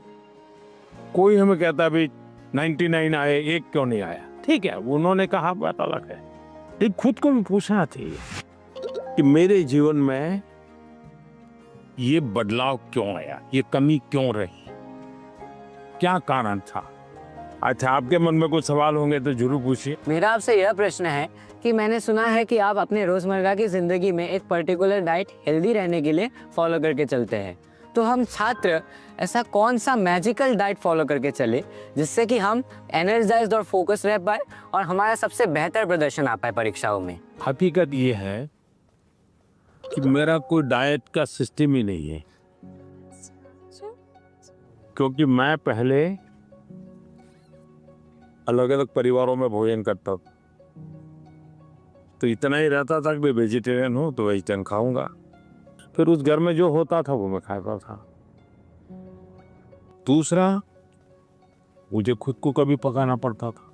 कोई हमें कहता भी 99 आए, 1 क्यों नहीं आया? ठीक है, उन्होंने कहा, बात अलग है। लेकिन खुद को भी पूछना चाहिए कि मेरे जीवन में ये बदलाव क्यों आया, ये कमी क्यों रही, क्या कारण था? अच्छा, आपके मन में कुछ सवाल होंगे तो जरूर पूछिए।
मेरा आपसे यह प्रश्न है कि मैंने सुना है कि आप अपने रोज़मर्रा की ज़िंदगी में एक पर्टिकुलर डाइट हेल्दी रहने के लिए फॉलो करके चलते हैं। तो हम छात्र ऐसा कौन सा मैजिकल डाइट फॉलो करके चले जिससे कि हम एनर्जाइज्ड और फोकस रह पाए और हमारा सबसे बेहतर प्रदर्शन आ पाए परीक्षाओं में?
हकीकत ये है कि मेरा कोई डाइट का सिस्टम ही नहीं है, क्योंकि मैं पहले अलग अलग परिवारों में भोजन करता था, तो इतना ही रहता था कि मैं वेजिटेरियन हूँ तो वेजिटेरियन खाऊंगा। फिर उस घर में जो होता था वो मैं खाता था। दूसरा, मुझे खुद को कभी पकाना पड़ता था,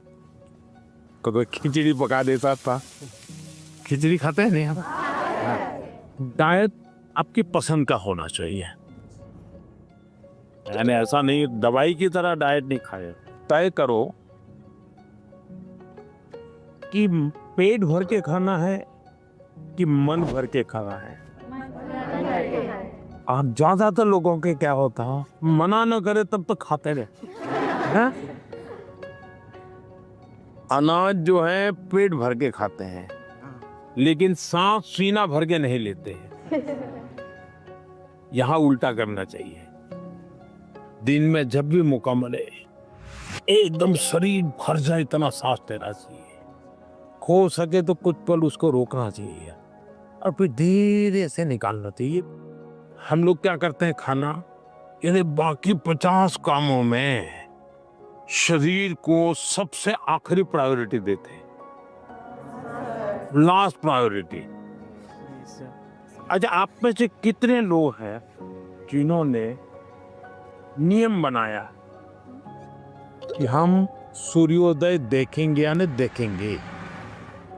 कभी खिचड़ी पका देता था। खिचड़ी खाते हैं नहीं हम? डाइट आपकी पसंद का होना चाहिए, यानी ऐसा नहीं दवाई की तरह डाइट नहीं खाए। तय करो कि पेट भर के खाना है कि मन भर के खाना है। आप ज्यादातर लोगों के क्या होता है, मना न करे तब तो खाते रहे। अनाज जो है पेट भर के खाते हैं, लेकिन सांस सीना भर के नहीं लेते हैं। यहां उल्टा करना चाहिए। दिन में जब भी मौका मिले एकदम शरीर भर जाए इतना सांस लेना चाहिए। हो सके तो कुछ पल उसको रोकना चाहिए और फिर धीरे से निकालना चाहिए। हम लोग क्या करते हैं, खाना यानी बाकी 50 कामों में शरीर को सबसे आखिरी प्रायोरिटी देते हैं, लास्ट प्रायोरिटी। अच्छा, आप में से कितने लोग हैं जिन्होंने नियम बनाया कि हम सूर्योदय देखेंगे या नहीं देखेंगे?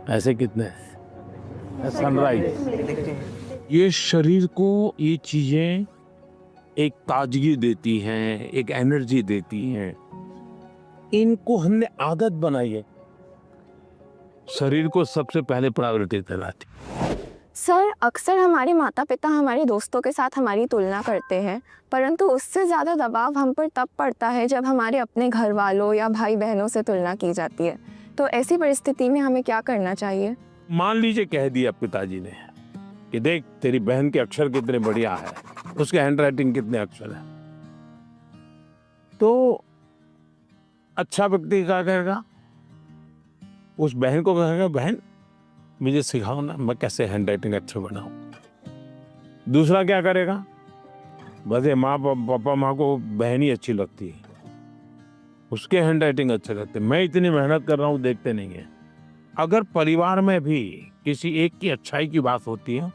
ऐसे कितने? सनराइज। ये शरीर को ये चीजें एक ताजगी देती हैं, एक एनर्जी देती हैं। इनको हमने आदत बनाई है, शरीर को सबसे पहले प्रायोरिटी दिलाती।
सर, अक्सर हमारे माता पिता हमारे दोस्तों के साथ हमारी तुलना करते हैं, परंतु उससे ज़्यादा दबाव हम पर तब पड़ता है जब हमारे अपने घर वालों या भाई बहनों से तुलना की जाती है। तो ऐसी परिस्थिति में हमें क्या करना चाहिए?
मान लीजिए कह दिया पिताजी ने कि देख तेरी बहन के अक्षर कितने बढ़िया है, उसके हैंडराइटिंग कितने अक्षर है, तो अच्छा व्यक्ति क्या कहेगा? उस बहन को कहेगा बहन मुझे सिखाओ ना, मैं कैसे हैंडराइटिंग अच्छा बनाऊं। दूसरा क्या करेगा? बस ये माँ पापा माँ को बहन ही अच्छी लगती है, उसके हैंडराइटिंग अच्छे लगते, मैं इतनी मेहनत कर रहा हूँ देखते नहीं है। अगर परिवार में भी किसी एक की अच्छाई की बात होती है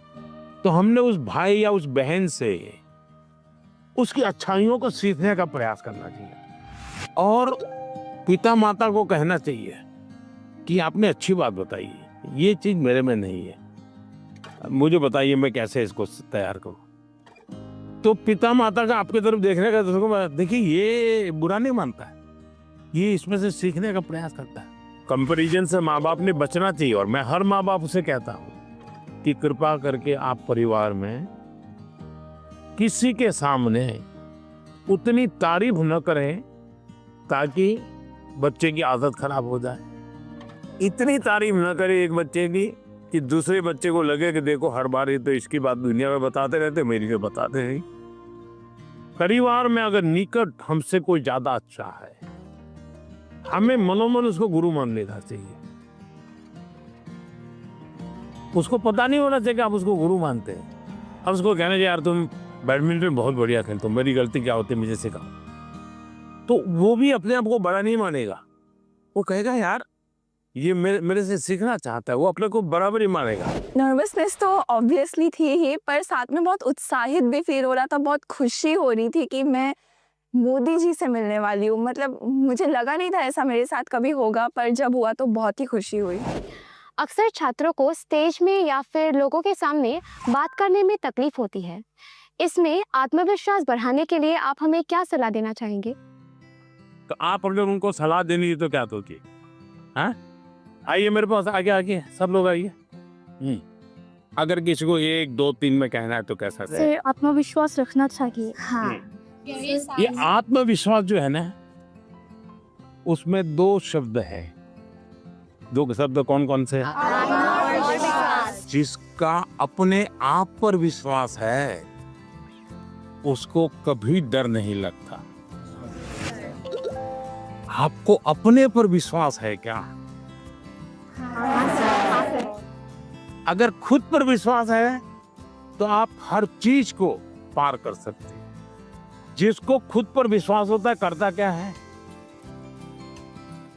तो हमने उस भाई या उस बहन से उसकी अच्छाइयों को सीखने का प्रयास करना चाहिए और पिता माता को कहना चाहिए कि आपने अच्छी बात बताई, ये चीज मेरे में नहीं है, मुझे बताइए मैं कैसे इसको तैयार करूं। तो पिता माता का आपकी तरफ देखने का तो देखिए ये बुरा नहीं मानता है, ये इसमें से सीखने का प्रयास करता है। कंपैरिजन से माँ बाप ने बचना चाहिए और मैं हर माँ बाप से कहता हूँ कि कृपा करके आप परिवार में किसी के सामने उतनी तारीफ न करें ताकि बच्चे की आदत खराब हो जाए। इतनी तारीफ न करें एक बच्चे की कि दूसरे बच्चे को लगे कि देखो हर बार ये तो इसकी बात दुनिया में बताते रहते, मेरी तो बताते नहीं। परिवार में अगर निकट हमसे कोई ज्यादा अच्छा है, हमें मनोमन उसको गुरु मान लेना चाहिए। उसको पता नहीं होना चाहिए कि आप उसको गुरु मानते हैं। अब उसको कहना चाहिए यार तुम बैडमिंटन बहुत बढ़िया खेलते हो, मेरी गलती क्या होती है मुझे सिखाओ, तो वो भी अपने आप को बड़ा नहीं मानेगा, वो कहेगा यार ये मेरे से सीखना चाहता है, वो अपने को बराबर ही मानेगा।
नर्वसनेस तो ऑब्वियसली थी ही, पर साथ में बहुत उत्साहित भी फील हो रहा था, बहुत खुशी हो रही थी कि मैं मोदी जी से मिलने वाली हूँ। मतलब मुझे लगा नहीं था ऐसा मेरे साथ कभी होगा, पर जब हुआ तो बहुत ही खुशी हुई।
अक्सर छात्रों को स्टेज में या फिर लोगों के सामने बात करने में तकलीफ होती है, इसमें आत्मविश्वास बढ़ाने के लिए आप हमें क्या सलाह देना चाहेंगे?
तो आप अगर उनको सलाह देनी है तो क्या दोगे? हाँ, आइए मेरे पास, आगे आगे सब लोग आइए। अगर किसी को 1 2 3 में कहना है तो कैसा?
सर, आत्मविश्वास रखना चाहिए।
हाँ,
ये आत्मविश्वास जो है ना, उसमें 2 शब्द है। 2 शब्द कौन कौन से हैं? जिसका अपने आप पर विश्वास है उसको कभी डर नहीं लगता। आपको अपने पर विश्वास है क्या? अगर खुद पर विश्वास है तो आप हर चीज को पार कर सकते हैं। जिसको खुद पर विश्वास होता है करता क्या है?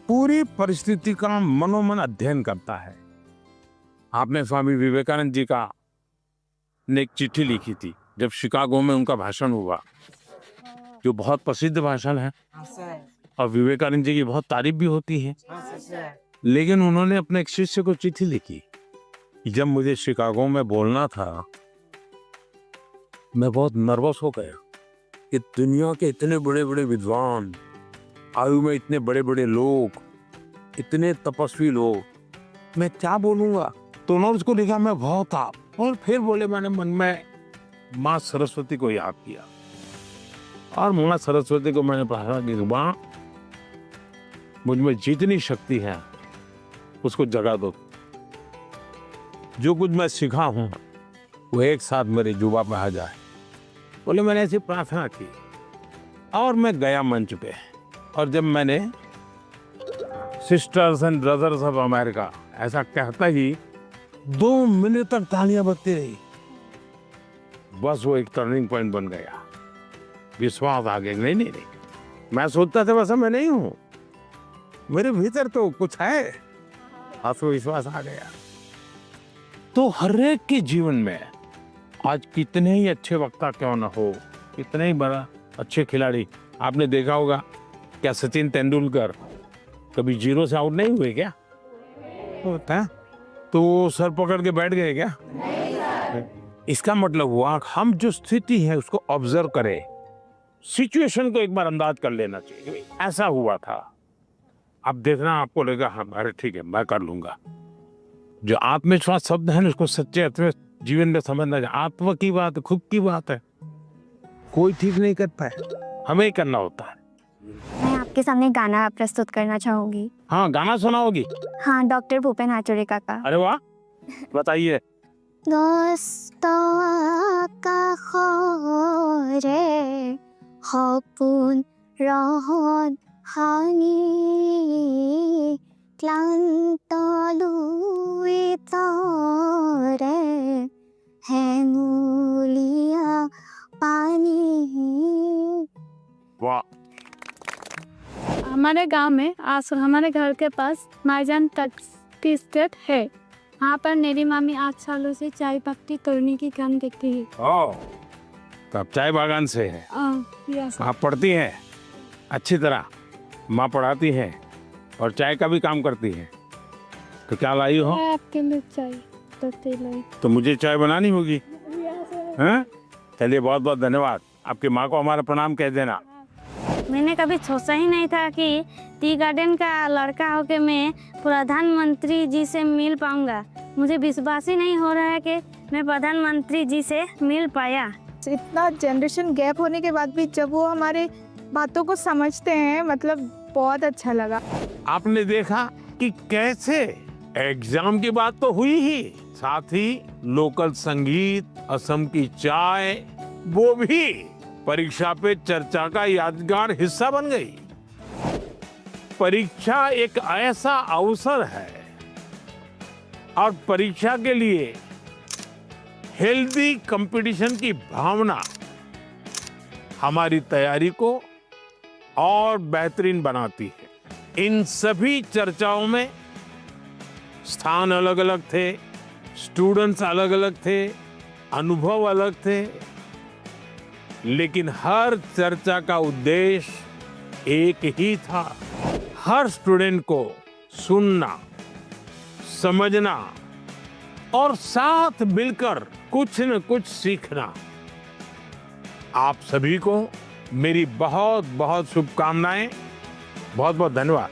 पूरी परिस्थिति का मनोमन अध्ययन करता है। आपने स्वामी विवेकानंद जी का ने एक चिट्ठी लिखी थी जब शिकागो में उनका भाषण हुआ, जो बहुत प्रसिद्ध भाषण है और विवेकानंद जी की बहुत तारीफ भी होती है। लेकिन उन्होंने अपने एक शिष्य को चिट्ठी लिखी, जब मुझे शिकागो में बोलना था मैं बहुत नर्वस हो गया कि दुनिया के इतने बड़े बड़े विद्वान, आयु में इतने बड़े बड़े लोग, इतने तपस्वी लोग, मैं क्या बोलूंगा। तो उन्होंने उसको लिखा, मैं बहुत था। और फिर बोले, मैंने मन में माँ सरस्वती को याद किया और माँ सरस्वती को मैंने कहा कि माँ मुझ में जितनी शक्ति है उसको जगा दो, जो कुछ मैं सीखा हूं वो एक साथ मेरे जुबा पे आ जाए। बोले मैंने ऐसी प्रार्थना की और मैं गया मंच पे, और जब मैंने sisters and brothers of America ऐसा कहता ही 2 मिनट तक तालियां बजती रही। बस वो एक टर्निंग पॉइंट बन गया, विश्वास आ गया। नहीं, मैं सोचता था वैसा मैं नहीं हूं, मेरे भीतर तो कुछ है, आत्मविश्वास आ गया। तो हर एक के जीवन में आज कितने ही अच्छे वक्ता क्यों ना हो, कितने ही बड़ा अच्छे खिलाड़ी, आपने देखा होगा क्या सचिन तेंदुलकर कभी 0 से आउट नहीं हुए क्या? होता तो वो सर पकड़ के बैठ गए क्या? इसका मतलब हुआ हम जो स्थिति है उसको ऑब्जर्व करें, सिचुएशन को एक बार अंदाज कर लेना चाहिए। ऐसा हुआ था, अब देखना आपको लगेगा हाँ अरे ठीक है मैं कर लूंगा। जो आत्मविश्वास शब्द है ना, उसको सच्चे अर्थ में जीवन में समझना चाहिए। आत्मा की बात, खुद की बात है, कोई ठीक नहीं कर पाए, हमें ही करना होता है।
मैं आपके सामने गाना प्रस्तुत करना चाहूंगी।
हाँ, गाना सुनाओगी?
हाँ, डॉक्टर भूपेन हाजरिका का।
अरे वाह, बताइए।
दोस्तों का खोरे हपुन रहन हानि क्लांत लुई तोरे हेमुलिया पानी।
वाह।
हमारे गांव में हमारे घर के पास माईजान टी स्टेट है। वहाँ पर मेरी मामी 8 सालों से चाय पत्ती तोड़ने की काम देखती है।
ओह, तो आप चाय बागान से है?
यस।
आप पढ़ती हैं अच्छी तरह, माँ पढ़ाती है और चाय का भी काम करती है। तो क्या लाई हो?
आपके लिए चाय पत्ती लाई।
तो मुझे चाय बनानी होगी, हैं? चलिए, बहुत बहुत धन्यवाद। आपकी माँ को हमारा प्रणाम कह देना।
मैंने कभी सोचा ही नहीं था कि टी गार्डन का लड़का होकर मैं प्रधानमंत्री जी से मिल पाऊंगा। मुझे विश्वास ही नहीं हो रहा है कि मैं प्रधानमंत्री जी से मिल पाया।
इतना जनरेशन गैप होने के बाद भी जब वो हमारे बातों को समझते हैं, मतलब बहुत अच्छा लगा।
आपने देखा कि कैसे एग्जाम की बात तो हुई ही, साथ ही लोकल संगीत, असम की चाय, वो भी परीक्षा पे चर्चा का यादगार हिस्सा बन गई। परीक्षा एक ऐसा अवसर है और परीक्षा के लिए हेल्दी कंपटीशन की भावना हमारी तैयारी को और बेहतरीन बनाती है। इन सभी चर्चाओं में स्थान अलग अलग थे, स्टूडेंट्स अलग अलग थे, अनुभव अलग थे, लेकिन हर चर्चा का उद्देश्य एक ही था। हर स्टूडेंट को सुनना, समझना और साथ मिलकर कुछ न कुछ सीखना। आप सभी को मेरी बहुत बहुत शुभकामनाएं। बहुत बहुत धन्यवाद।